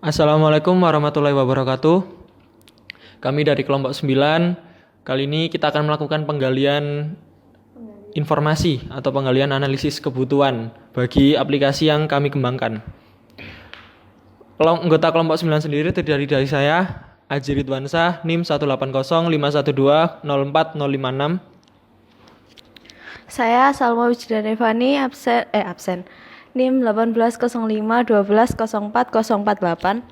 Assalamualaikum warahmatullahi wabarakatuh. Kami dari kelompok 9. Kali ini kita akan melakukan penggalian informasi atau penggalian analisis kebutuhan bagi aplikasi yang kami kembangkan. Anggota kelompok 9 sendiri terdiri dari saya, Aji Ridwansyah, NIM 1805120404056. Saya Salma Wijdanevani, absen. NIM 180512040448.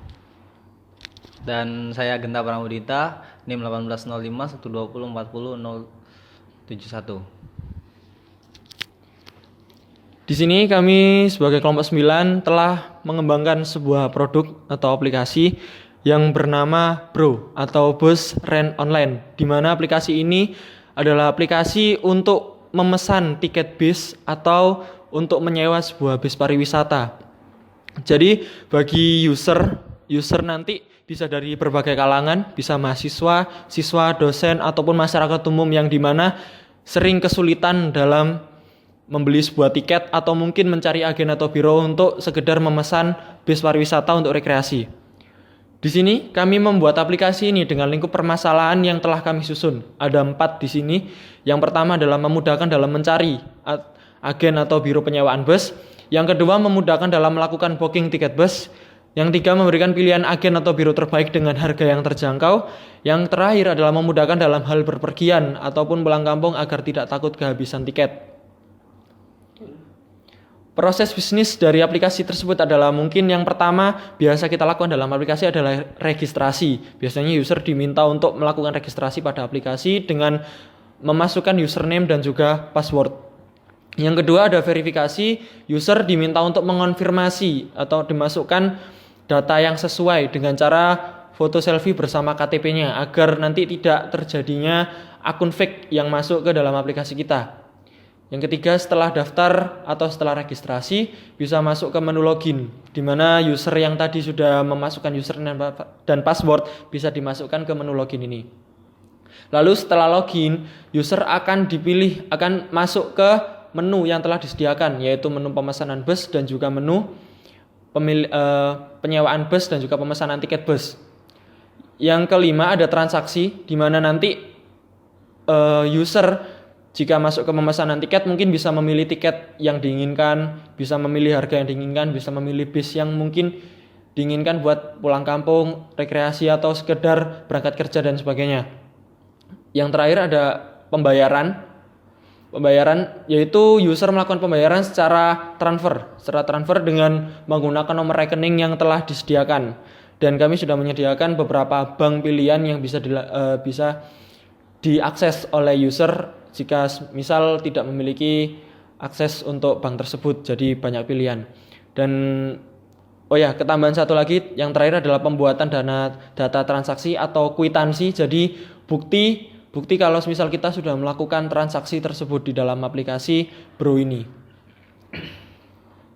Dan saya Genta Pramudita, NIM 180512040071. Di sini kami sebagai kelompok 9 telah mengembangkan sebuah produk atau aplikasi yang bernama Bro atau Bus Rent Online, di mana aplikasi ini adalah aplikasi untuk memesan tiket bis atau untuk menyewa sebuah bis pariwisata. Jadi bagi user nanti bisa dari berbagai kalangan, bisa mahasiswa, siswa, dosen, ataupun masyarakat umum yang dimana sering kesulitan dalam membeli sebuah tiket atau mungkin mencari agen atau biro untuk sekedar memesan bis pariwisata untuk rekreasi. Di sini kami membuat aplikasi ini dengan lingkup permasalahan yang telah kami susun. Ada 4 di sini. Yang pertama adalah memudahkan dalam mencari agen atau biro penyewaan bus. Yang kedua memudahkan dalam melakukan booking tiket bus. Yang tiga memberikan pilihan agen atau biro terbaik dengan harga yang terjangkau. Yang terakhir adalah memudahkan dalam hal berpergian ataupun pulang kampung agar tidak takut kehabisan tiket. Proses bisnis dari aplikasi tersebut adalah mungkin yang pertama biasa kita lakukan dalam aplikasi adalah registrasi. Biasanya user diminta untuk melakukan registrasi pada aplikasi dengan memasukkan username dan juga password. Yang kedua ada verifikasi, user diminta untuk mengonfirmasi atau dimasukkan data yang sesuai dengan cara foto selfie bersama KTP-nya agar nanti tidak terjadinya akun fake yang masuk ke dalam aplikasi kita. Yang ketiga, setelah daftar atau setelah registrasi bisa masuk ke menu login, di mana user yang tadi sudah memasukkan username dan password bisa dimasukkan ke menu login ini. Lalu setelah login, user akan masuk ke menu yang telah disediakan, yaitu menu pemesanan bus dan juga menu penyewaan bus dan juga pemesanan tiket bus. Yang kelima ada transaksi, di mana nanti user jika masuk ke pemesanan tiket mungkin bisa memilih tiket yang diinginkan, bisa memilih harga yang diinginkan, bisa memilih bis yang mungkin diinginkan buat pulang kampung, rekreasi atau sekedar berangkat kerja dan sebagainya. Yang terakhir ada pembayaran yaitu user melakukan pembayaran secara transfer dengan menggunakan nomor rekening yang telah disediakan. Dan kami sudah menyediakan beberapa bank pilihan yang bisa diakses oleh user jika misal tidak memiliki akses untuk bank tersebut, jadi banyak pilihan. Dan ketambahan satu lagi yang terakhir adalah pembuatan data transaksi atau kwitansi. Jadi bukti kalau misal kita sudah melakukan transaksi tersebut di dalam aplikasi Bro ini.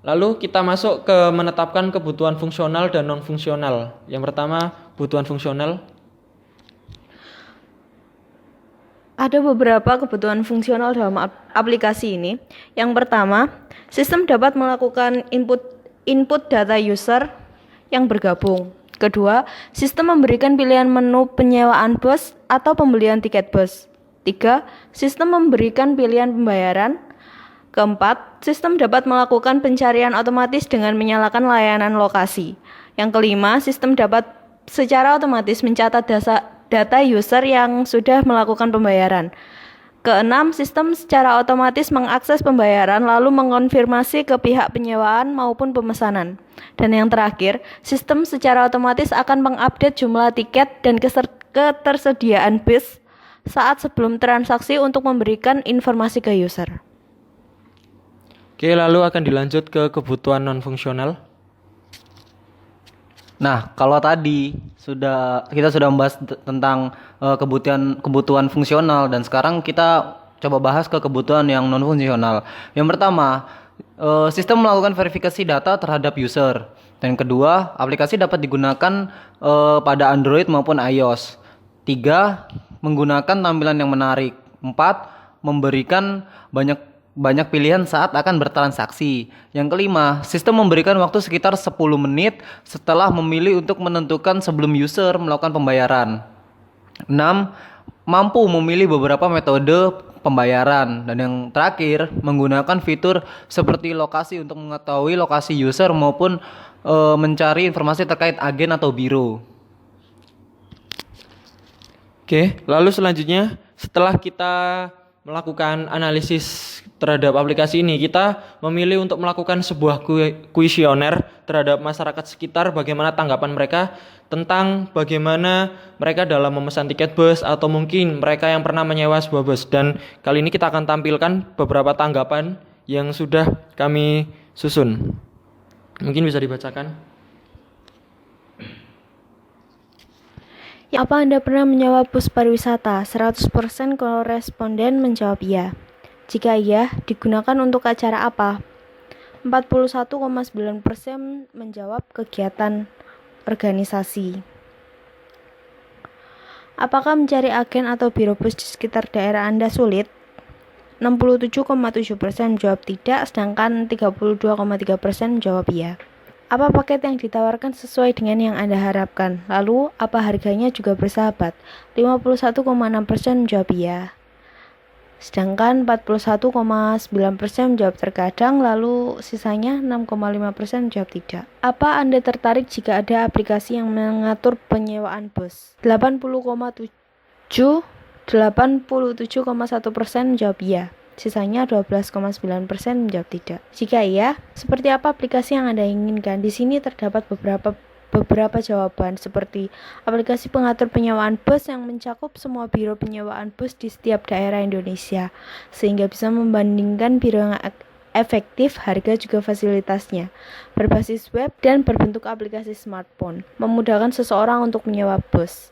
Lalu kita masuk ke menetapkan kebutuhan fungsional dan non fungsional. Yang pertama, kebutuhan fungsional. Ada beberapa kebutuhan fungsional dalam aplikasi ini. Yang pertama, sistem dapat melakukan input data user yang bergabung. Kedua, sistem memberikan pilihan menu penyewaan bus atau pembelian tiket bus. 3. Sistem memberikan pilihan pembayaran. Keempat, sistem dapat melakukan pencarian otomatis dengan menyalakan layanan lokasi. Yang kelima, sistem dapat secara otomatis mencatat data user yang sudah melakukan pembayaran. Keenam, sistem secara otomatis mengakses pembayaran lalu mengonfirmasi ke pihak penyewaan maupun pemesanan. Dan yang terakhir, sistem secara otomatis akan mengupdate jumlah tiket dan ketersediaan bis saat sebelum transaksi untuk memberikan informasi ke user. Oke, lalu akan dilanjut ke kebutuhan non fungsional. Nah, kalau tadi kita sudah membahas tentang kebutuhan fungsional, dan sekarang kita coba bahas ke kebutuhan yang non fungsional. Yang pertama, sistem melakukan verifikasi data terhadap user. Dan kedua, aplikasi dapat digunakan pada Android maupun iOS. 3. Menggunakan tampilan yang menarik. 4. Memberikan banyak banyak pilihan saat akan bertransaksi. Yang kelima, sistem memberikan waktu sekitar 10 menit setelah memilih untuk menentukan sebelum user melakukan pembayaran. 6. Mampu memilih beberapa metode pembayaran. Dan yang terakhir, menggunakan fitur seperti lokasi untuk mengetahui lokasi user maupun mencari informasi terkait agen atau biro. Oke, lalu selanjutnya setelah kita melakukan analisis terhadap aplikasi ini, kita memilih untuk melakukan sebuah kuesioner terhadap masyarakat sekitar, bagaimana tanggapan mereka tentang bagaimana mereka dalam memesan tiket bus atau mungkin mereka yang pernah menyewa sebuah bus. Dan kali ini kita akan tampilkan beberapa tanggapan yang sudah kami susun. Mungkin bisa dibacakan. Apa Anda pernah menyewa bus pariwisata? 100% koresponden menjawab iya. Jika iya, digunakan untuk acara apa? 41,9% menjawab kegiatan organisasi. Apakah mencari agen atau biro bus di sekitar daerah Anda sulit? 67,7% menjawab tidak, sedangkan 32,3% menjawab iya. Apa paket yang ditawarkan sesuai dengan yang Anda harapkan? Lalu, apa harganya juga bersahabat? 51,6% menjawab iya. Sedangkan 41,9% menjawab terkadang, lalu sisanya 6,5% menjawab tidak. Apa Anda tertarik jika ada aplikasi yang mengatur penyewaan bus? 87,1% menjawab iya. Sisanya 12,9% menjawab tidak. Jika iya, seperti apa aplikasi yang Anda inginkan? Di sini terdapat beberapa jawaban seperti aplikasi pengatur penyewaan bus yang mencakup semua biro penyewaan bus di setiap daerah Indonesia, sehingga bisa membandingkan biro yang efektif, harga juga fasilitasnya. Berbasis web dan berbentuk aplikasi smartphone, memudahkan seseorang untuk menyewa bus.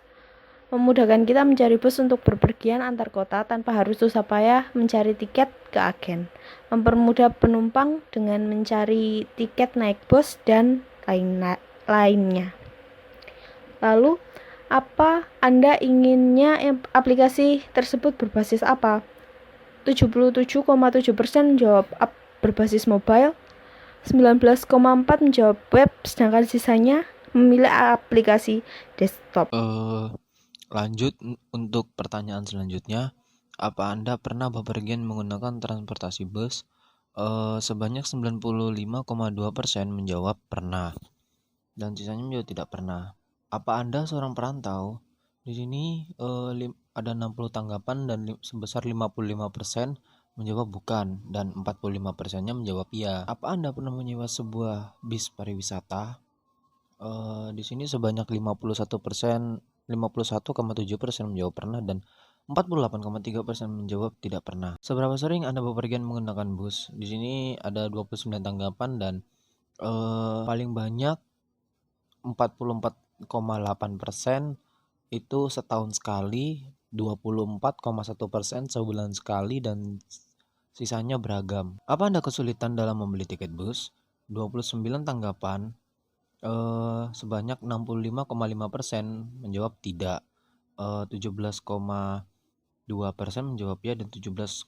Memudahkan kita mencari bus untuk berpergian antar kota tanpa harus susah payah mencari tiket ke agen. Mempermudah penumpang dengan mencari tiket naik bus dan lainnya. Lalu, apa Anda inginnya aplikasi tersebut berbasis apa? 77,7% menjawab berbasis mobile, 19,4% menjawab web, sedangkan sisanya memilih aplikasi desktop. Lanjut untuk pertanyaan selanjutnya, apa Anda pernah bepergian menggunakan transportasi bus? Sebanyak 95,2% menjawab pernah dan sisanya menjawab tidak pernah. Apa Anda seorang perantau? Di sini ada 60 tanggapan dan sebesar 55% menjawab bukan dan 45%-nya menjawab iya. Apa Anda pernah menyewa sebuah bis pariwisata? Di sini sebanyak 51,7% menjawab pernah dan 48,3% menjawab tidak pernah. Seberapa sering Anda bepergian menggunakan bus? Di sini ada 29 tanggapan dan paling banyak 44,8% itu setahun sekali, 24,1% sebulan sekali dan sisanya beragam. Apa Anda kesulitan dalam membeli tiket bus? 29 tanggapan sebanyak 65,5% menjawab tidak, 17,2% menjawab ya dan 17,2%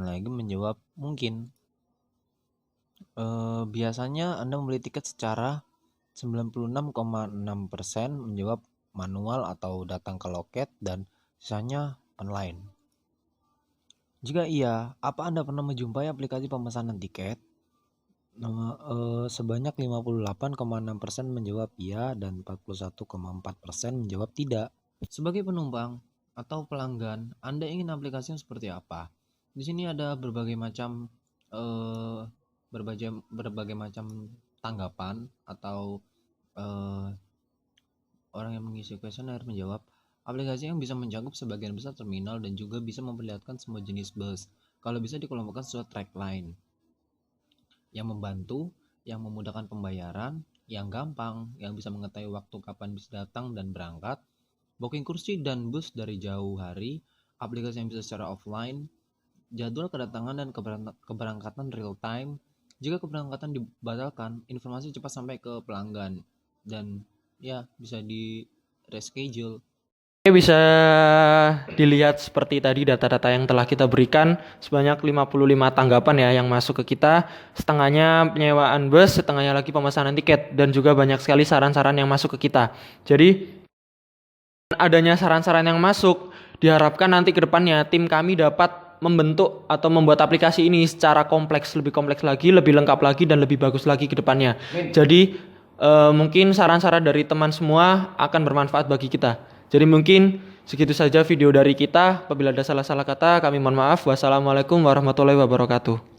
lagi menjawab mungkin. Biasanya Anda membeli tiket secara 96,6% menjawab manual atau datang ke loket dan sisanya online. Jika iya, apa Anda pernah menjumpai aplikasi pemesanan tiket? Sebanyak 58,6% menjawab iya dan 41,4% menjawab tidak. Sebagai penumpang atau pelanggan, Anda ingin aplikasi yang seperti apa? Di sini ada berbagai macam tanggapan atau orang yang mengisi kuesioner menjawab aplikasi yang bisa mencakup sebagian besar terminal dan juga bisa memperlihatkan semua jenis bus. Kalau bisa dikelompokkan sesuai track line. Yang membantu, yang memudahkan pembayaran, yang gampang, yang bisa mengetahui waktu kapan bis datang dan berangkat, booking kursi dan bus dari jauh hari, aplikasi yang bisa secara offline, jadwal kedatangan dan keberangkatan real time. Jika keberangkatan dibatalkan, informasi cepat sampai ke pelanggan dan ya bisa di reschedule. Oke, bisa dilihat seperti tadi data-data yang telah kita berikan, sebanyak 55 tanggapan ya yang masuk ke kita, setengahnya penyewaan bus, setengahnya lagi pemesanan tiket, dan juga banyak sekali saran-saran yang masuk ke kita. Jadi adanya saran-saran yang masuk, diharapkan nanti ke depannya tim kami dapat membentuk atau membuat aplikasi ini secara kompleks, lebih kompleks lagi, lebih lengkap lagi, dan lebih bagus lagi ke depannya. Jadi mungkin saran-saran dari teman semua akan bermanfaat bagi kita. Jadi mungkin segitu saja video dari kita. Apabila ada salah-salah kata, kami mohon maaf. Wassalamualaikum warahmatullahi wabarakatuh.